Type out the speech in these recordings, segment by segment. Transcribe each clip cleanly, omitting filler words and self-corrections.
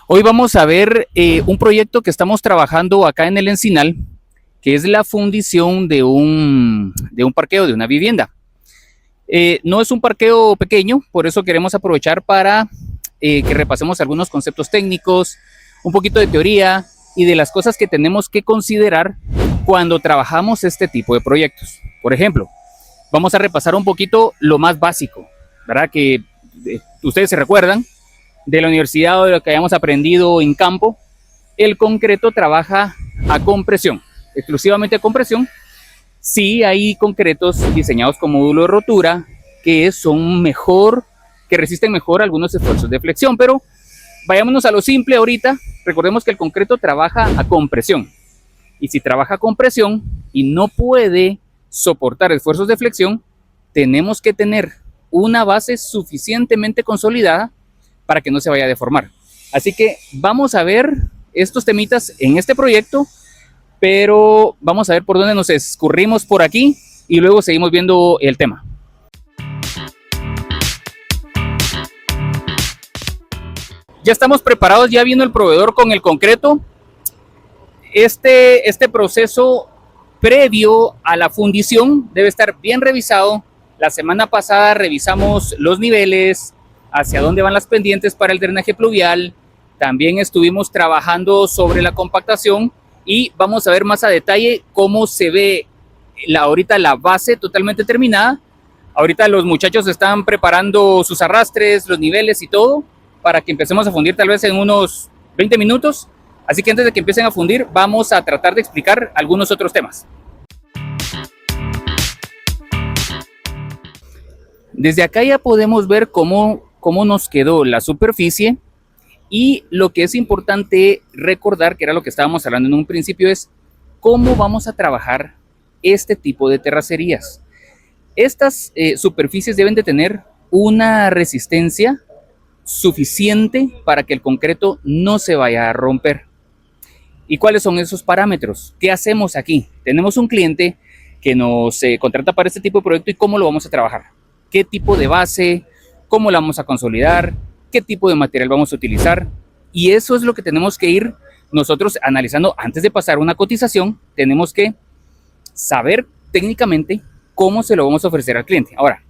Hoy vamos a ver un proyecto que estamos trabajando acá en el Encinal, que es la fundición de un parqueo, de una vivienda. No es un parqueo pequeño, por eso queremos aprovechar para que repasemos algunos conceptos técnicos, un poquito de teoría y de las cosas que tenemos que considerar cuando trabajamos este tipo de proyectos. Por ejemplo, vamos a repasar un poquito lo más básico, ¿verdad? Que ustedes se recuerdan de la universidad o de lo que hayamos aprendido en campo. El concreto trabaja a compresión, exclusivamente a compresión. Sí hay concretos diseñados con módulo de rotura que son mejor, que resisten mejor algunos esfuerzos de flexión, pero vayámonos a lo simple ahorita. Recordemos que el concreto trabaja a compresión, y si trabaja a compresión y no puede soportar esfuerzos de flexión, tenemos que tener una base suficientemente consolidada para que no se vaya a deformar. Así que vamos a ver estos temitas en este proyecto, pero vamos a ver por dónde nos escurrimos por aquí y luego seguimos viendo el tema. Ya estamos preparados, ya vino el proveedor con el concreto. Este proceso previo a la fundición debe estar bien revisado. La semana pasada revisamos los niveles, hacia dónde van las pendientes para el drenaje pluvial. También estuvimos trabajando sobre la compactación y vamos a ver más a detalle cómo se ve ahorita la base totalmente terminada. Ahorita los muchachos están preparando sus arrastres, los niveles y todo para que empecemos a fundir tal vez en unos 20 minutos. Así que antes de que empiecen a fundir, vamos a tratar de explicar algunos otros temas. Desde acá ya podemos ver cómo nos quedó la superficie, y lo que es importante recordar, que era lo que estábamos hablando en un principio, es cómo vamos a trabajar este tipo de terracerías. Estas superficies deben de tener una resistencia suficiente para que el concreto no se vaya a romper. ¿Y cuáles son esos parámetros? ¿Qué hacemos aquí? Tenemos un cliente que nos contrata para este tipo de proyecto, y cómo lo vamos a trabajar. ¿Qué tipo de base? ¿Cómo la vamos a consolidar? ¿Qué tipo de material vamos a utilizar? Y eso es lo que tenemos que ir nosotros analizando antes de pasar una cotización. Tenemos que saber técnicamente cómo se lo vamos a ofrecer al cliente. Ahora,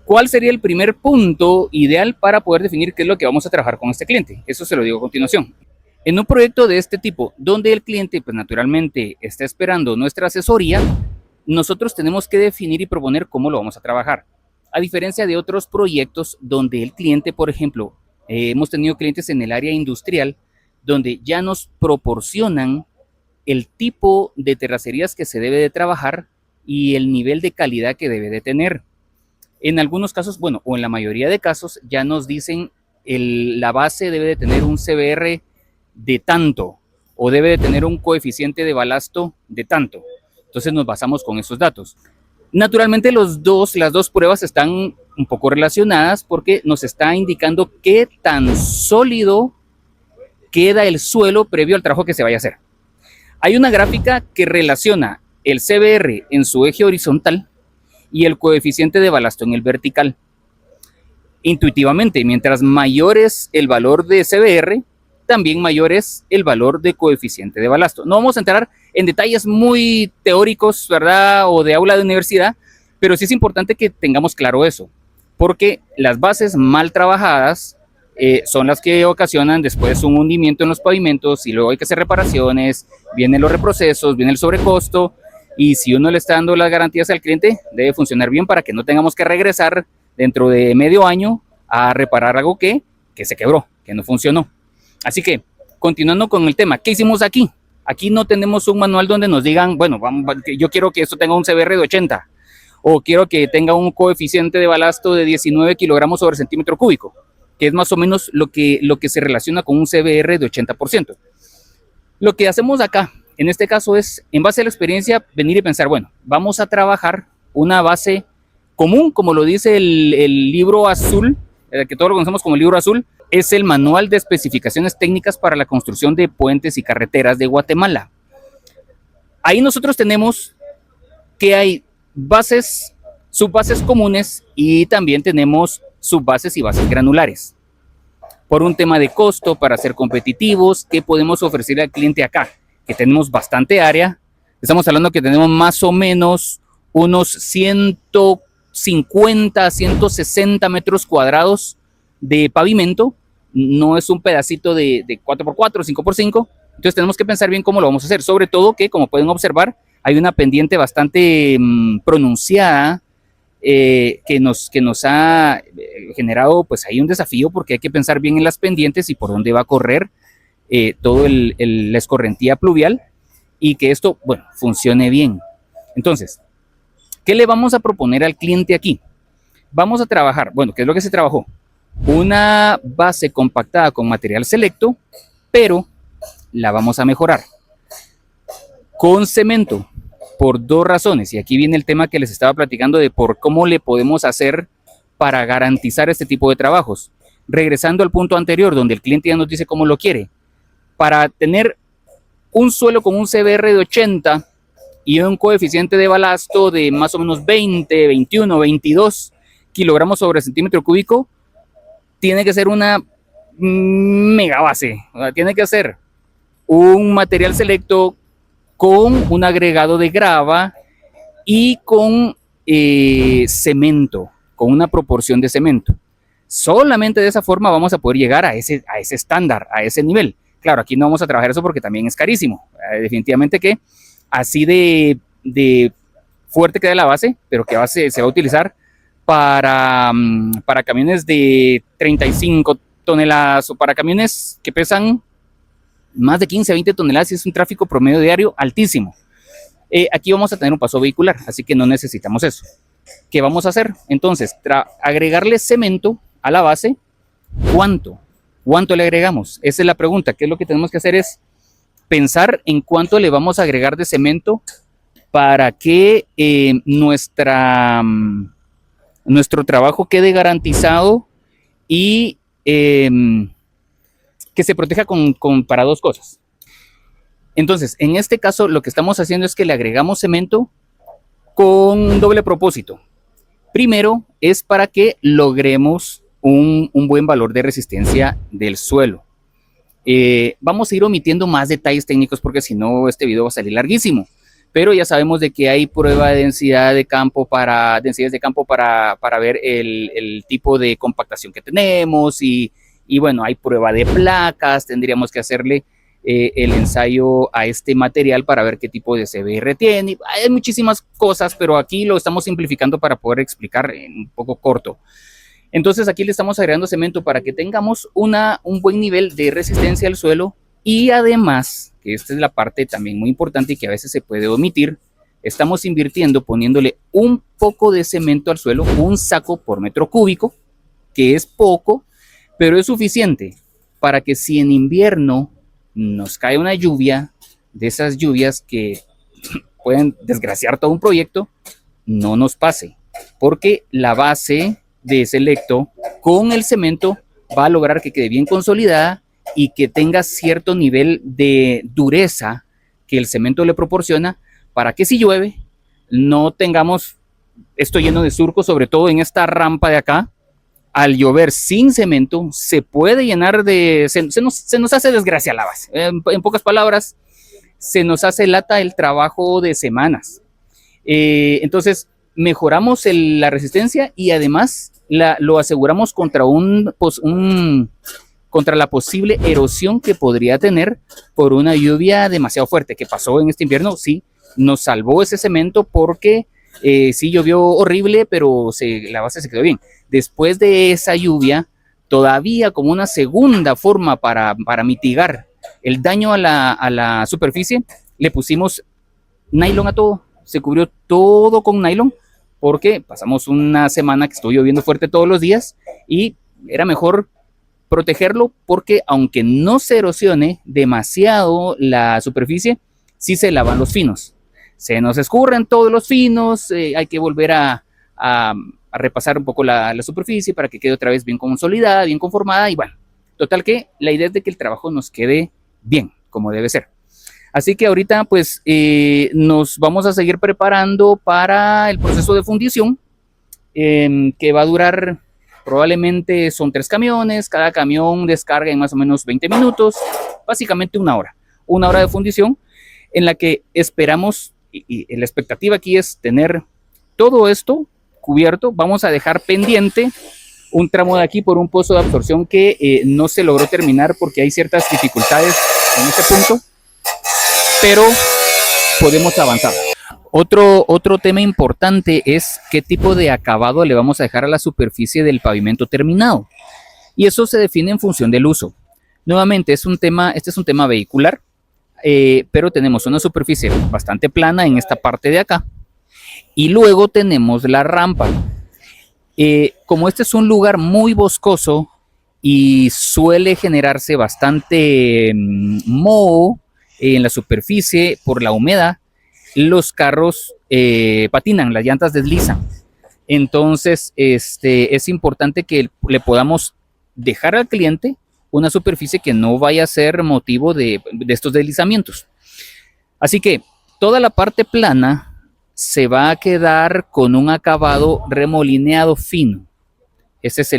¿cuál sería el primer punto ideal para poder definir qué es lo que vamos a trabajar con este cliente? Eso se lo digo a continuación. En un proyecto de este tipo, donde el cliente pues naturalmente está esperando nuestra asesoría, nosotros tenemos que definir y proponer cómo lo vamos a trabajar. A diferencia de otros proyectos donde el cliente, por ejemplo, hemos tenido clientes en el área industrial donde ya nos proporcionan el tipo de terracerías que se debe de trabajar y el nivel de calidad que debe de tener. En algunos casos, bueno, o en la mayoría de casos, ya nos dicen la base debe de tener un CBR de tanto, o debe de tener un coeficiente de balasto de tanto. Entonces nos basamos con esos datos. Naturalmente las dos pruebas están un poco relacionadas porque nos está indicando qué tan sólido queda el suelo previo al trabajo que se vaya a hacer. Hay una gráfica que relaciona el CBR en su eje horizontal y el coeficiente de balasto en el vertical. Intuitivamente, mientras mayor es el valor de CBR, también mayor es el valor de coeficiente de balasto. No vamos a entrar en detalles muy teóricos, ¿verdad? O de aula de universidad, pero sí es importante que tengamos claro eso, porque las bases mal trabajadas son las que ocasionan después un hundimiento en los pavimentos, y luego hay que hacer reparaciones, vienen los reprocesos, viene el sobrecosto, y si uno le está dando las garantías al cliente, debe funcionar bien para que no tengamos que regresar dentro de medio año a reparar algo que se quebró, que no funcionó. Así que, continuando con el tema, ¿qué hicimos aquí? Aquí no tenemos un manual donde nos digan, bueno, yo quiero que esto tenga un CBR de 80, o quiero que tenga un coeficiente de balasto de 19 kilogramos sobre centímetro cúbico, que es más o menos lo que se relaciona con un CBR de 80%. Lo que hacemos acá, en este caso, es, en base a la experiencia, venir y pensar, bueno, vamos a trabajar una base común, como lo dice el libro azul, que todos lo conocemos como el libro azul. Es el Manual de Especificaciones Técnicas para la Construcción de Puentes y Carreteras de Guatemala. Ahí nosotros tenemos que hay bases, subbases comunes, y también tenemos subbases y bases granulares. por un tema de costo, para ser competitivos. ¿Qué podemos ofrecer al cliente acá? Que tenemos bastante área. Estamos hablando que tenemos más o menos unos 150, 160 metros cuadrados de pavimento. No es un pedacito de 4x4, 5x5. Entonces tenemos que pensar bien cómo lo vamos a hacer. Sobre todo que, como pueden observar, hay una pendiente bastante pronunciada que nos ha generado pues ahí un desafío, porque hay que pensar bien en las pendientes y por dónde va a correr todo la escorrentía pluvial, y que esto, bueno, funcione bien. Entonces, ¿qué le vamos a proponer al cliente aquí? Vamos a trabajar, bueno, ¿qué es lo que se trabajó? Una base compactada con material selecto, pero la vamos a mejorar con cemento por dos razones. Y aquí viene el tema que les estaba platicando de por cómo le podemos hacer para garantizar este tipo de trabajos. Regresando al punto anterior, donde el cliente ya nos dice cómo lo quiere. Para tener un suelo con un CBR de 80 y un coeficiente de balasto de más o menos 20, 21, 22 kilogramos sobre centímetro cúbico, tiene que ser una mega base. O sea, tiene que ser un material selecto con un agregado de grava y con cemento, con una proporción de cemento. Solamente de esa forma vamos a poder llegar a ese estándar, a ese nivel. Claro, aquí no vamos a trabajar eso porque también es carísimo. Definitivamente que así de fuerte queda la base, pero que se va a utilizar para camiones de 35 toneladas o para camiones que pesan más de 15 a 20 toneladas, y es un tráfico promedio diario altísimo. Aquí vamos a tener un paso vehicular, así que no necesitamos eso. ¿Qué vamos a hacer? Entonces, agregarle cemento a la base. ¿Cuánto? ¿Cuánto le agregamos? Esa es la pregunta. ¿Qué es lo que tenemos que hacer? Es pensar en cuánto le vamos a agregar de cemento para que nuestro trabajo quede garantizado y que se proteja para dos cosas. Entonces, en este caso, lo que estamos haciendo es que le agregamos cemento con un doble propósito. Primero, es para que logremos un buen valor de resistencia del suelo. Vamos a ir omitiendo más detalles técnicos porque si no, este video va a salir larguísimo. Pero ya sabemos de que hay prueba de densidades de campo para ver el tipo de compactación que tenemos y bueno, hay prueba de placas. Tendríamos que hacerle el ensayo a este material para ver qué tipo de CBR tiene. Hay muchísimas cosas, pero aquí lo estamos simplificando para poder explicar en un poco corto. Entonces aquí le estamos agregando cemento para que tengamos un buen nivel de resistencia al suelo, y además, que esta es la parte también muy importante y que a veces se puede omitir, estamos invirtiendo poniéndole un poco de cemento al suelo, un saco por metro cúbico, que es poco, pero es suficiente para que si en invierno nos cae una lluvia, de esas lluvias que pueden desgraciar todo un proyecto, no nos pase, porque la base de selecto con el cemento va a lograr que quede bien consolidada y que tenga cierto nivel de dureza que el cemento le proporciona, para que si llueve no tengamos esto lleno de surcos, sobre todo en esta rampa de acá. Al llover sin cemento se puede llenar se nos hace desgracia la base. En pocas palabras, se nos hace lata el trabajo de semanas. Entonces mejoramos la resistencia y además lo aseguramos contra contra la posible erosión que podría tener por una lluvia demasiado fuerte que pasó en este invierno. Sí, nos salvó ese cemento porque sí llovió horrible, pero la base se quedó bien. Después de esa lluvia, todavía como una segunda forma para mitigar el daño a la superficie, le pusimos nylon a todo. Se cubrió todo con nylon porque pasamos una semana que estuvo lloviendo fuerte todos los días y era mejor protegerlo, porque aunque no se erosione demasiado la superficie, sí se lavan los finos. Se nos escurren todos los finos, hay que volver a repasar un poco la superficie para que quede otra vez bien consolidada, bien conformada, y bueno, total que la idea es de que el trabajo nos quede bien, como debe ser. Así que ahorita pues nos vamos a seguir preparando para el proceso de fundición, que va a durar Probablemente son 3 camiones, cada camión descarga en más o menos 20 minutos, básicamente una hora de fundición en la que esperamos, y la expectativa aquí es tener todo esto cubierto. Vamos a dejar pendiente un tramo de aquí por un pozo de absorción que no se logró terminar porque hay ciertas dificultades en este punto, pero podemos avanzar. Otro tema importante es qué tipo de acabado le vamos a dejar a la superficie del pavimento terminado. Y eso se define en función del uso. Nuevamente, este es un tema vehicular, pero tenemos una superficie bastante plana en esta parte de acá. Y luego tenemos la rampa. Como este es un lugar muy boscoso y suele generarse bastante moho en la superficie por la humedad, los carros patinan, las llantas deslizan. Entonces, es importante que le podamos dejar al cliente una superficie que no vaya a ser motivo de estos deslizamientos. Así que toda la parte plana se va a quedar con un acabado remolineado fino. Esa es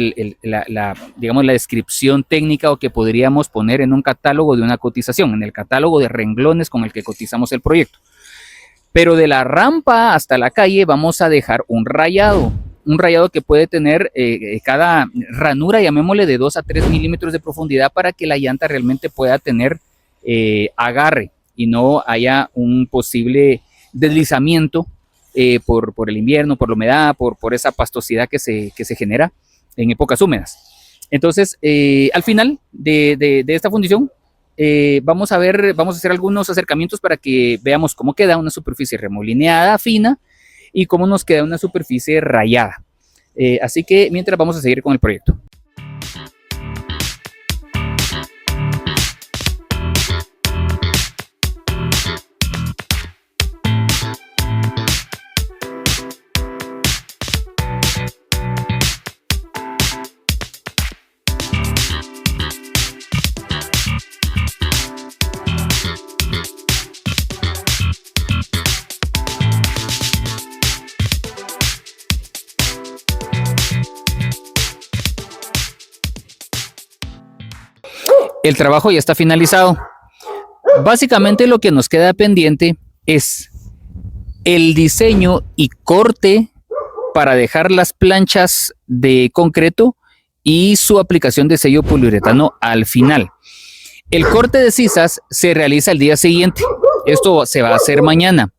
digamos, la descripción técnica o que podríamos poner en un catálogo de una cotización, en el catálogo de renglones con el que cotizamos el proyecto. Pero de la rampa hasta la calle vamos a dejar un rayado que puede tener cada ranura, llamémosle, de 2 a 3 milímetros de profundidad para que la llanta realmente pueda tener agarre y no haya un posible deslizamiento por el invierno, por la humedad, por esa pastosidad que se genera en épocas húmedas. Entonces, al final de esta fundición, vamos a hacer algunos acercamientos para que veamos cómo queda una superficie remolineada fina y cómo nos queda una superficie rayada. Así que mientras vamos a seguir con el proyecto. El trabajo ya está finalizado. Básicamente lo que nos queda pendiente es el diseño y corte para dejar las planchas de concreto y su aplicación de sello poliuretano al final. El corte de sisas se realiza el día siguiente. Esto se va a hacer mañana.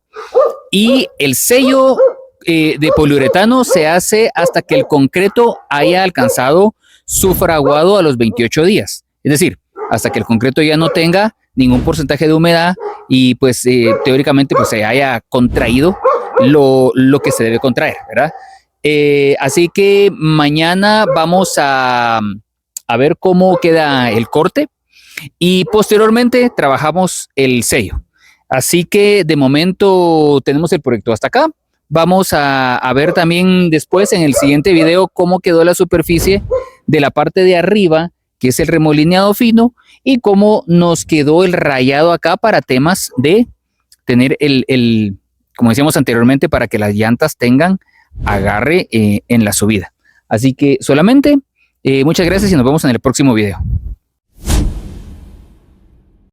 Y el sello de poliuretano se hace hasta que el concreto haya alcanzado su fraguado a los 28 días. Es decir, hasta que el concreto ya no tenga ningún porcentaje de humedad y pues teóricamente pues se haya contraído lo que se debe contraer, ¿verdad? Así que mañana vamos a ver cómo queda el corte y posteriormente trabajamos el sello. Así que de momento tenemos el proyecto hasta acá. Vamos a ver también después en el siguiente video cómo quedó la superficie de la parte de arriba, que es el remolineado fino, y cómo nos quedó el rayado acá para temas de tener como decíamos anteriormente, para que las llantas tengan agarre en la subida. Así que solamente muchas gracias y nos vemos en el próximo video.